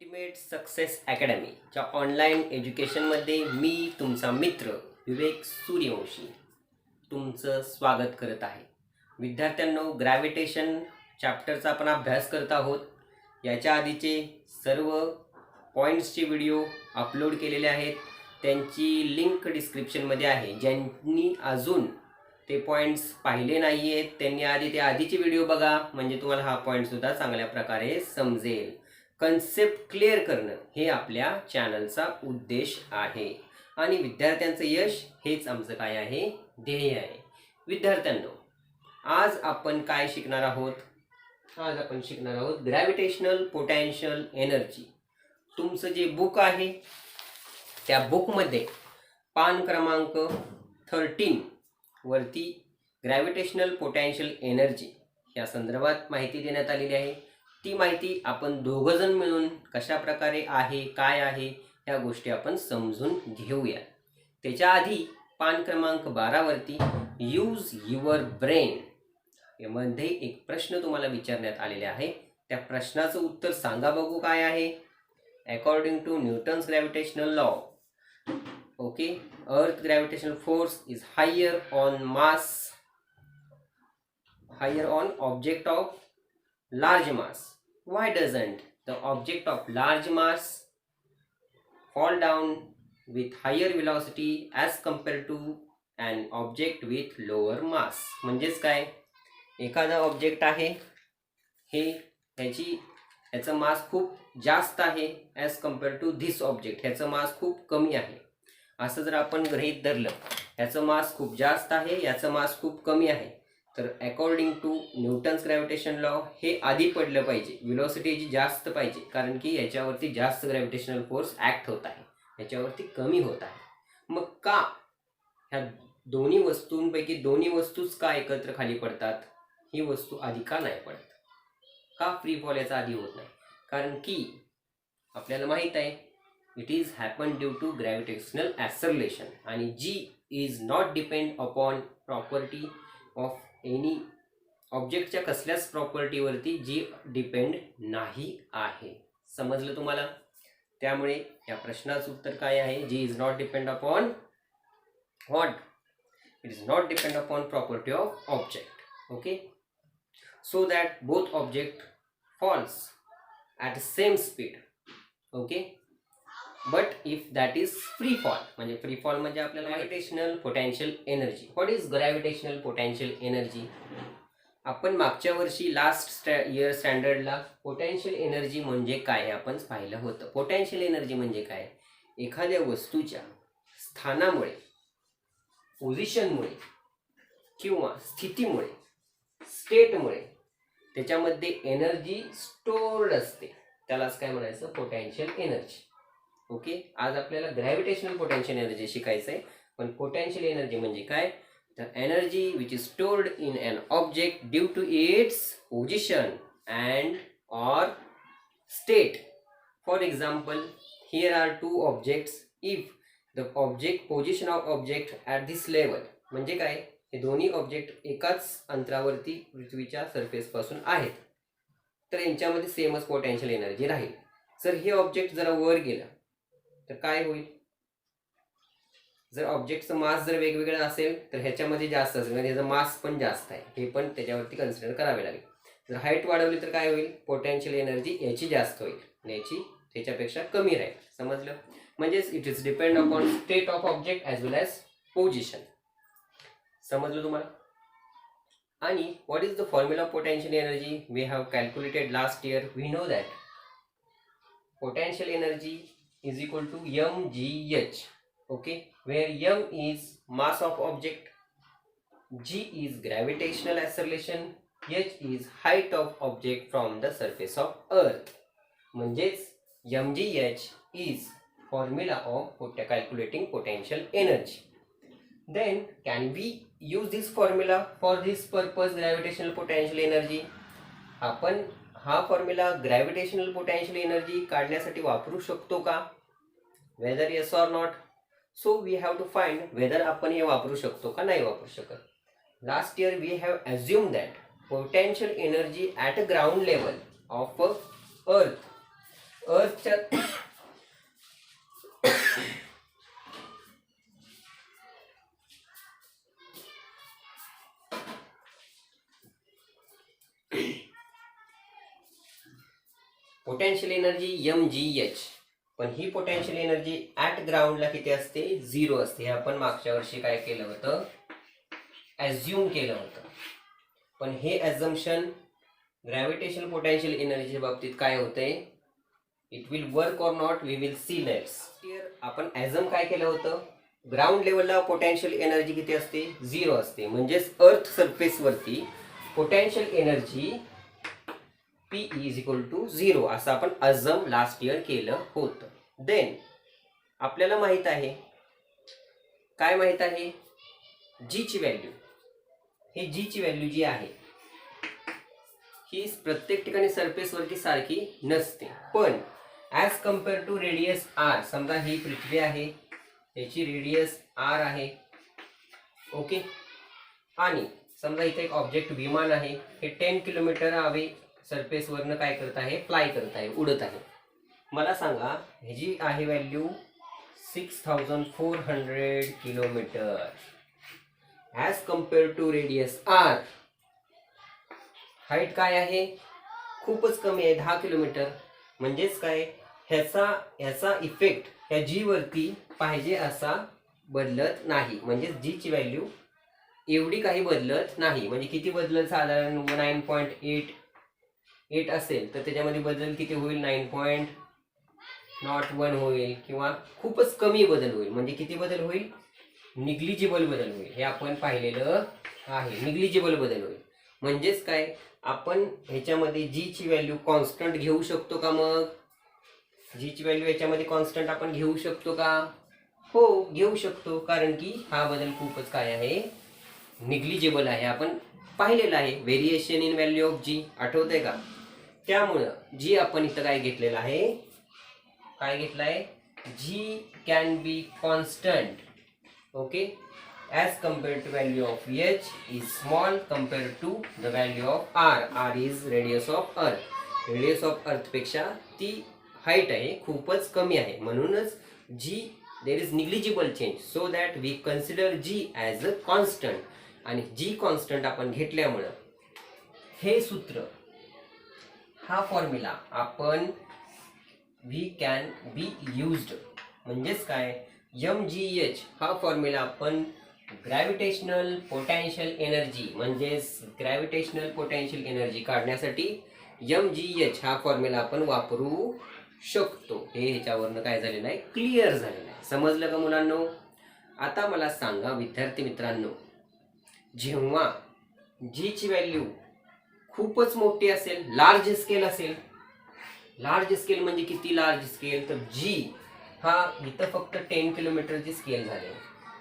Ultimate success अकॅडमीच्या online एज्युकेशनमध्ये मी तुमचा मित्र विवेक सूर्यवंशी तुमचं स्वागत करत आहे. विद्यार्थ्यांनो, ग्रॅव्हिटेशन चॅप्टरचा आपण अभ्यास करत आहोत. याच्या आधीचे सर्व पॉईंट्सचे व्हिडिओ अपलोड केलेले आहेत. त्यांची लिंक डिस्क्रिप्शनमध्ये आहे. ज्यांनी अजून ते पॉईंट्स पाहिले नाही आहेत त्यांनी आधी ते आधीचे व्हिडिओ बघा, म्हणजे तुम्हाला हा पॉईंटसुद्धा चांगल्या प्रकारे समजेल. कन्सेप्ट क्लिअर करणं हे आपल्या चॅनलचा उद्देश आहे आणि विद्यार्थ्यांचं यश हेच आमचं काय आहे, ध्येय आहे. विद्यार्थ्यांनो, आज आपण काय शिकणार आहोत? आज आपण शिकणार आहोत ग्रॅव्हिटेशनल पोटेन्शियल एनर्जी. तुमचं जे बुक आहे त्या बुकमध्ये पान क्रमांक 13 वरती ग्रॅव्हिटेशनल पोटेन्शियल एनर्जी या संदर्भात माहिती देण्यात आलेली आहे. ती माहिती आपण दोघंजण मिळून कशा प्रकारे आहे, काय आहे, ह्या गोष्टी आपण समजून घेऊया. त्याच्या आधी पान क्रमांक 12 वरती यूज युअर ब्रेन यामध्ये एक प्रश्न तुम्हाला विचारण्यात आलेले आहे. त्या प्रश्नाचं उत्तर सांगा बघू काय आहे. According to Newton's gravitational law, okay, earth gravitational force is higher on object of large mass. Why doesn't the object of large mass fall down with higher velocity as compared to an object with lower mass? म्हणजेच काय, एखादा object आहे, ह्याचं mass खूप जास्त आहे as compare to this object, ह्याचं mass खूप कमी आहे. असं जर आपण गृहीत धरलं, ह्याचं मास खूप जास्त आहे, याचं मास खूप कमी आहे, तर according to Newton's gravitation law हे आधी पडलं पाहिजे, व्हेलॉसिटी याची जास्त पाहिजे, कारण की याच्यावरती जास्त ग्रॅव्हिटेशनल फोर्स ॲक्ट होत आहे, याच्यावरती कमी होत आहे. मग का ह्या दोन्ही वस्तूंपैकी दोन्ही वस्तूच का एकत्र खाली पडतात, ही वस्तू आधी का नाही पडत? का फ्री फॉल याचा आधी होत नाही? कारण की आपल्याला माहीत आहे it is happen due to gravitational acceleration, आणि g is not depend upon property of any ऑब्जेक्टच्या कसल्याच प्रॉपर्टीवरती जी डिपेंड नाही आहे. समजलं तुम्हाला? त्यामुळे या प्रश्नाचं उत्तर काय आहे? G is not depend upon what? It is not depend upon property of object. Okay, so that both object falls at same speed. Okay, but if that is free fall, म्हणजे फ्री फॉल म्हणजे आपल्याला gravitational potential energy. What is gravitational potential energy? आपण मागच्या वर्षी last year स्टँडर्डला potential energy म्हणजे काय आपण पाहिलं होतं. पोटेन्शियल एनर्जी म्हणजे काय? एखाद्या वस्तूच्या स्थानामुळे, पोझिशनमुळे किंवा स्थितीमुळे, स्टेटमुळे त्याच्यामध्ये एनर्जी स्टोर्ड असते, त्यालाच काय म्हणायचं? Potential energy. ओके, आज आपल्याला ग्रॅव्हिटेशनल पोटेन्शियल एनर्जी शिकायचं आहे. पण पोटेन्शियल एनर्जी म्हणजे काय? The energy which is stored in an object due to its position and or state. For example, here are two objects. If the object position of object at this level, म्हणजे काय, हे दोन्ही object एकाच अंतरावरती पृथ्वीच्या सरफेसपासून आहेत, तर यांच्यामध्ये सेमच पोटेन्शियल एनर्जी राहील. जर हे ऑब्जेक्ट जरा वर गेलं तर काय होईल? जर ऑब्जेक्टचं मास जर वेगवेगळं असेल तर ह्याच्यामध्ये जास्त असेल, म्हणजे ह्याचा मास पण जास्त आहे, हे पण त्याच्यावरती कन्सिडर करावे लागेल. जर हाईट वाढवली तर काय होईल? पोटेन्शियल एनर्जी याची जास्त होईल आणि याची त्याच्यापेक्षा कमी राहील. समजलं? म्हणजेच it is depend upon state of object as well as position. समजलं तुम्हाला? आणि what is the formula of potential energy? We have calculated last year. We know that potential energy is equal to mgh. Okay, where m is mass of object, g is gravitational acceleration, h is height of object from the surface of earth. म्हणजेच mgh is formula of calculating potential energy. Then can we use this formula for this purpose, gravitational potential energy? आपण हा formula gravitational potential energy काढण्यासाठी वापरू शकतो का? Whether yes or not. So we have to find whether आपण हे वापरू शकतो का नाही वापरू शकत. Last year we have assume that potential energy at a ground level of earth अर्थच्या पोटेन्शियल एनर्जी mgh, पण ही पोटेन्शियल एनर्जी ऍट ग्राउंडला किती असते? 0 असते. हे आपण मागच्या वर्षी काय केलं होतं? ॲझ्युम केलं होतं. पण हे ॲझम्पशन ग्रॅव्हिटेशनल पोटेन्शियल एनर्जीच्या बाबतीत काय होतंय? It will work or not, we will see next. आपण ॲझम काय केलं होतं? ग्राउंड लेवलला पोटेन्शियल एनर्जी किती असते? 0 असते. म्हणजेच अर्थ सरफेसवरती potential energy P is equal to 0 असं आपण अझम लास्ट इयर केलं होतं. देन आपल्याला माहित आहे, काय माहित आहे? जी ची व्हॅल्यू. ही जी ची व्हॅल्यू जी आहे ही प्रत्येक ठिकाणी सरफेसवरती सारखी नसते. पण as compare to radius R, समजा ही पृथ्वी आहे, याची रेडियस आर आहे, ओके. आणि समजा इथे एक ऑब्जेक्ट विमान आहे, हे 10 किलोमीटर अवे सरफेसवरनं काय करत आहे? फ्लाय करत आहे, उडत आहे. मला सांगा ह्याची आहे value 6400 kilometre as compare to radius R. Height काय आहे? खूपच कमी आहे, 10 किलोमीटर. म्हणजेच काय, ह्याचा इफेक्ट ह्या जी वरती पाहिजे असा बदलत नाही. म्हणजेच जी ची व्हॅल्यू एवढी काही बदलत नाही. म्हणजे किती बदलत? साधारण 9.88 असेल तर त्याच्यामध्ये बदल किती होईल? 9.01 होईल, किंवा खूपच कमी बदल होईल. म्हणजे किती बदल होईल? निग्लिजिबल बदल होईल. हे आपण पाहिलेलं आहे, निग्लिजिबल बदल होईल. म्हणजेच काय, आपण ह्याच्यामध्ये जी ची व्हॅल्यू कॉन्स्टंट घेऊ शकतो का? मग जी ची व्हॅल्यू याच्यामध्ये कॉन्स्टंट आपण घेऊ शकतो का? हो, घेऊ शकतो. कारण की हा बदल खूपच काय आहे? निग्लिजिबल आहे. आपण पाहिलेलं आहे व्हेरिएशन इन व्हॅल्यू ऑफ जी, आठवतंय का? त्यामुळं जी आपण इथं काय घेतलेलं आहे? काय घेतलं आहे? G can be constant, okay, as compare to value of h is small compare to the value of r. R is radius of earth. Radius of अर्थपेक्षा ती हाईट आहे खूपच कमी आहे. म्हणूनच g there is negligible change, so that we consider g as a constant. आणि g constant आपण घेतल्यामुळं हे सूत्र, हा फॉर्म्युला आपण वी कॅन बी युज्ड. म्हणजेच काय, mgh हा फॉर्म्युला आपण ग्रॅव्हिटेशनल पोटेन्शियल एनर्जी, म्हणजेच ग्रॅव्हिटेशनल पोटेन्शियल एनर्जी काढण्यासाठी mgh हा फॉर्म्युला आपण वापरू शकतो. हे ह्याच्यावरनं काय झालेलं आहे? क्लिअर झालेलं आहे. समजलं का मुलांनो? आता मला सांगा विद्यार्थी मित्रांनो, जेव्हा जी ची व्हॅल्यू खूपच मोठी असेल, लार्ज स्केल असेल, लार्ज स्केल म्हणजे किती लार्ज स्केल? तर जी हा इथं फक्त 10 किलोमीटरची स्केल झाली,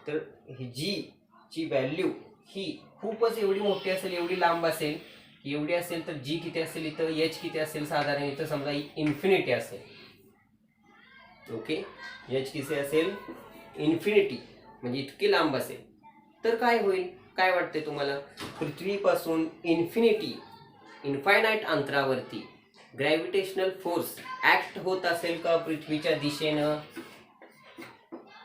तर जी ची व्हॅल्यू ही खूपच एवढी मोठी असेल, एवढी लांब असेल, एवढी असेल, तर जी किती असेल? इथं एच किती असेल? साधारण इथं समजा इन्फिनिटी असेल, ओके. एच किती असेल? इन्फिनिटी, म्हणजे इतकी लांब असेल. तर काय होईल? काय वाटते तुम्हाला? पृथ्वीपासून इन्फायनाईट अंतरावरती ग्रॅव्हिटेशनल फोर्स ऍक्ट होत असेल का? पृथ्वीच्या दिशेनं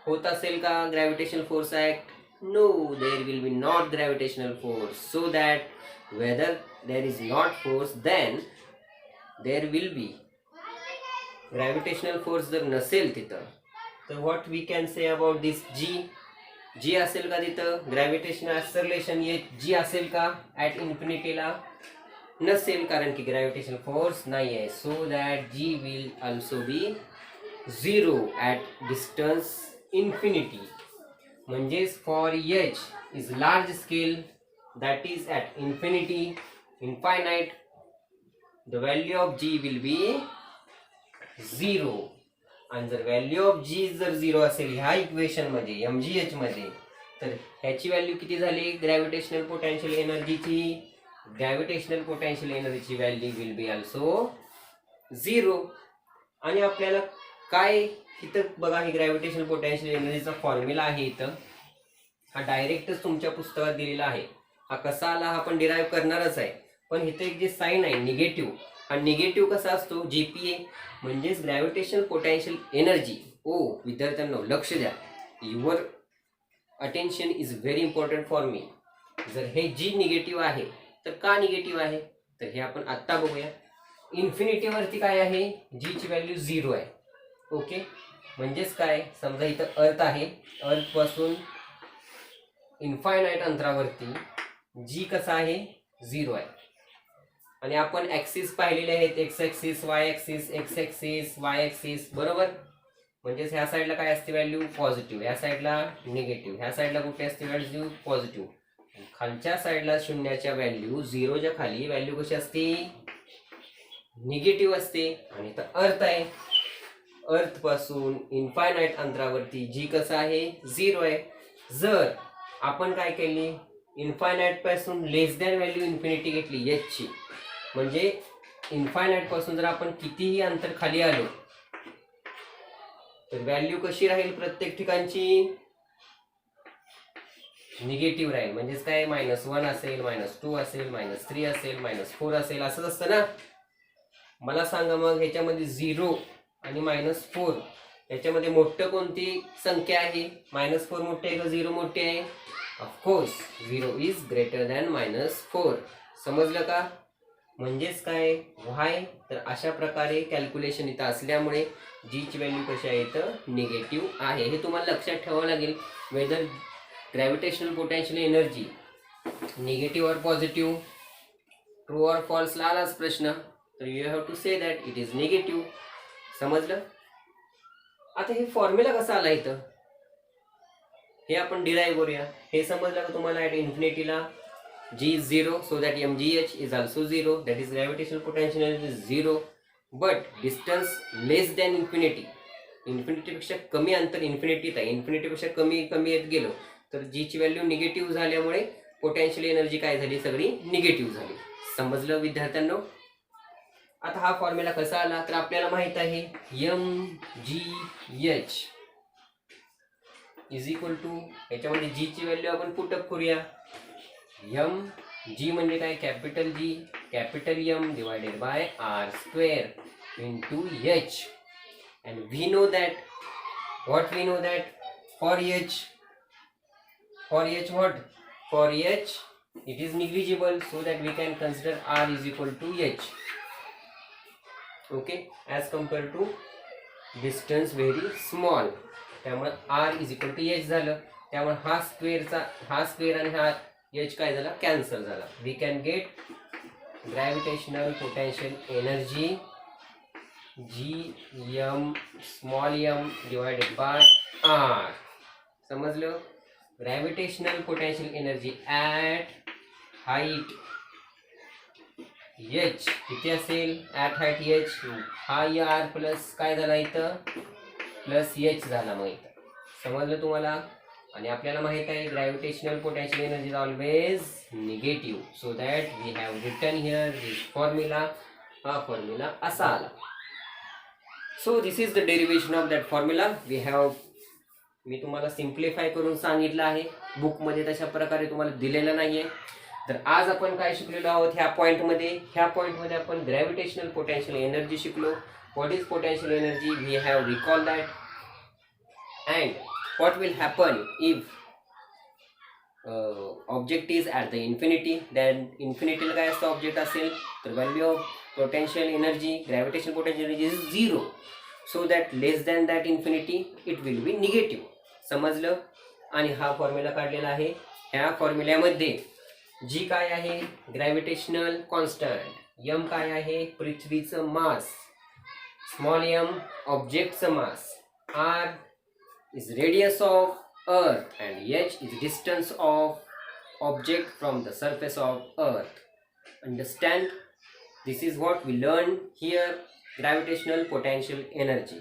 होत असेल का gravitational force act? No, there will be not gravitational force. So that whether there is not force, then there will be gravitational force. जर नसेल तिथं, तर what we can say about this g? G असेल का तिथं? Gravitational acceleration जी असेल का at इन्फिनिटीला? नसेल, कारण की ग्रॅव्हिटेशनल फोर्स नाही आहे. So that g will also be 0 at distance infinity. म्हणजेच for h is large scale, that is at infinity, infinite, the value of g will be 0. आणि जर व्हॅल्यू ऑफ जी जर 0 असेल ह्या इक्वेशन मध्ये, mgh मध्ये, तर ह्याची व्हॅल्यू किती झाली? ग्रॅव्हिटेशनल पोटेन्शियल एनर्जीची, ग्रॅव्हिटेशनल पोटेन्शियल एनर्जीची व्हॅल्यू विल बी ऑल्सो 0. आणि आपल्याला काय इथं बघा, ही ग्रॅव्हिटेशनल पोटेन्शियल एनर्जीचा फॉर्म्युला आहे इथं, हा डायरेक्टच तुमच्या पुस्तकात दिलेला आहे. हा कसा आला हा आपण डिराईव्ह करणारच आहे, पण इथं एक जे साईन आहे निगेटिव्ह, हा निगेटिव्ह कसा असतो, जीपीए म्हणजेच ग्रॅव्हिटेशनल पोटेन्शियल एनर्जी. ओ विद्यार्थ्यांनो लक्ष द्या, your attention is very important for me. जर हे जी निगेटिव्ह आहे तर का निगेटिव्ह आहे, तर हे आपण आत्ता बघूया. इन्फिनिटीवरती काय आहे, जीची व्हॅल्यू 0 आहे. ओके, म्हणजेच काय, समजा इथं अर्थ आहे, अर्थपासून इन्फायनाईट अंतरावरती जी कसा आहे, 0 आहे. आणि आपण ॲक्सिस पाहिलेले आहेत, x axis, Y axis, x axis, Y axis, बरोबर. म्हणजेच ह्या साईडला काय असते व्हॅल्यू, पॉझिटिव्ह, ह्या साईडला निगेटिव्ह, ह्या साईडला कुठे असते व्हॅल्यू, पॉझिटिव्ह. खालच्या साईडला शून्याच्या व्हॅल्यू, झिरोच्या खाली व्हॅल्यू कशी असते, निगेटिव्ह असते. आणि इथं अर्थ आहे, अर्थ पासून इन्फायनाईट अंतरावरती जी कसं आहे, 0 आहे. जर आपण काय केली, इन्फायनाईट पासून लेस दॅन व्हॅल्यू इन्फिनिटी घेतली एचची, म्हणजे इन्फायनाईट पासून जर आपण कितीही अंतर खाली आलो तर व्हॅल्यू कशी राहील, प्रत्येक ठिकाणची निगेटिव्ह राहील. म्हणजेच काय, -1 असेल, -2 असेल, -3 असेल, -4 असेल, असंच असतं ना. मला सांगा मग ह्याच्यामध्ये 0 आणि -4 याच्यामध्ये मोठं कोणती संख्या आहे, -4 मोठी आहे का 0 मोठी आहे? Of course 0 is greater than -4. समजलं का? म्हणजेच काय, व्हाय, तर अशा प्रकारे कॅल्क्युलेशन इथं असल्यामुळे जीची व्हॅल्यू कशी आहे, तर निगेटिव्ह आहे. हे तुम्हाला लक्षात ठेवावं लागेल. Whether gravitational potential energy negative और पॉझिटिव्ह, ट्रू और फॉल्स आलाच प्रश्न, तर you have to say that it is negative. समजलं? आता हे फॉर्म्युला कसा आला इथं, हे आपण डिराईव्ह करूया. हे समजलं का तुम्हाला? ॲट इन्फिनिटीला G is 0, so that mgh is also 0, that is gravitational potential energy is 0, but distance less than infinity, infinity पेक्षा कमी अंतर इन्फिनिटीत आहे, इन्फिनिटी पेक्षा कमी कमी येत गेलो तर जी ची व्हॅल्यू निगेटिव्ह झाल्यामुळे पोटेन्शियल एनर्जी काय झाली, सगळी निगेटिव्ह झाली. समजलं विद्यार्थ्यांनो? आता हा फॉर्म्युला कसा आला, तर आपल्याला माहित आहे mgh इज इक्वल टू, याच्यामध्ये जी ची व्हॅल्यू आपण पुटअप करूया. एम जी म्हणजे काय, capital g, capital m divided by r square into h. And we know that, what we know that, for h what, for h it is negligible, so that we can consider r is equal to h. Okay, as compare to distance very small, त्यामुळे r is equal to h झालं. त्यामुळे हा square आणि हा H काय झाला, cancel झाला. We can get gravitational potential energy g m small m divided by r. समजलं? Gravitational potential energy at height h किती असेल, ॲट हाईट एच, हा आर प्लस काय झाला इथं, प्लस एच झाला. मग इथं समजलं तुम्हाला? आणि आपल्याला माहित आहे gravitational potential energy is always negative, so that we have written here this formula. हा फॉर्म्युला असा आला. So this is the derivation of that formula. We have, मी तुम्हाला सिम्प्लिफाय करून सांगितलं आहे, बुकमध्ये तशा प्रकारे तुम्हाला दिलेलं नाहीये. तर आज आपण काय शिकलेलो आहोत, ह्या पॉईंटमध्ये आपण ग्रॅव्हिटेशनल पोटेन्शियल एनर्जी शिकलो. What is potential energy, we have recall that. And what will happen if object is at the infinity, then infinity ला काय असतं, ऑब्जेक्ट असेल तर value of potential energy, gravitational potential energy is 0, so that less than that infinity it will be negative. समजलं? आणि हा formula काढलेला आहे. ह्या फॉर्म्युल्यामध्ये जी काय आहे, ग्रॅव्हिटेशनल कॉन्स्टंट, एम काय आहे, पृथ्वीचं मास, स्मॉल एम ऑब्जेक्टचं mass, r is radius of earth, and h is distance of object from the surface of earth. Understand? This is what we learned here, gravitational potential energy.